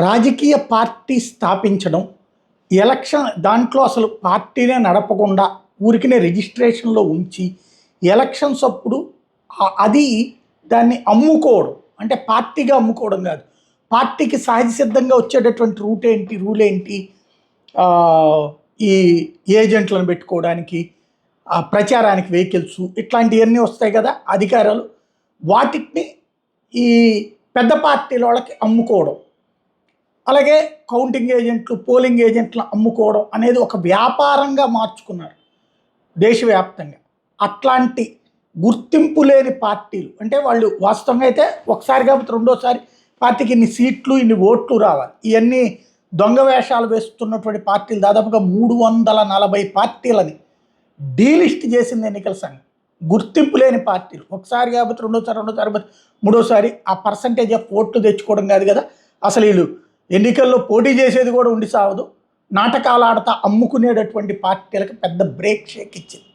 రాజకీయ పార్టీ స్థాపించడం, ఎలక్షన్ దాంట్లో అసలు పార్టీనే నడపకుండా ఊరికినే రిజిస్ట్రేషన్‌లో ఉంచి, ఎలక్షన్స్ అప్పుడు అది దాన్ని అమ్ముకోవడం. అంటే పార్టీగా అమ్ముకోవడం కాదు. పార్టీకి సహజ సిద్ధంగా వచ్చేటటువంటి రూల్ ఏంటి? ఈ ఏజెంట్లను పెట్టుకోవడానికి, ప్రచారానికి వెహికల్సు ఇట్లాంటియన్నీ వస్తాయి కదా! అధికారాలు. వాటిని ఈ పెద్ద పార్టీల వాళ్ళకి అమ్ముకోవడం. అలాగే కౌంటింగ్ ఏజెంట్లు, పోలింగ్ ఏజెంట్లు అమ్ముకోవడం అనేది ఒక వ్యాపారంగా మార్చుకున్నారు దేశవ్యాప్తంగా. అట్లాంటి గుర్తింపు లేని పార్టీలు అంటే వాళ్ళు వాస్తవంగా అయితే ఒకసారి కాబట్టి రెండోసారి పార్టీకి ఇన్ని సీట్లు, ఇన్ని ఓట్లు రావాలి. ఇవన్నీ దొంగ వేషాలు వేస్తున్నటువంటి పార్టీలు దాదాపుగా 340 పార్టీలని డీలిస్ట్ చేసింది ఎన్నికల సంఘం. గుర్తింపు లేని పార్టీలు ఒకసారి కాబట్టి రెండోసారి కాబట్టి మూడోసారి ఆ పర్సంటేజ్ ఆఫ్ ఓట్లు తెచ్చుకోవడం కాదు కదా, అసలు వీళ్ళు ఎన్నికల్లో పోటీ చేసేది కూడా ఉండి సావదు. నాటకాలు ఆడతా అమ్ముకునేటటువంటి పార్టీలకు పెద్ద బ్రేక్ షేక్ ఇచ్చింది.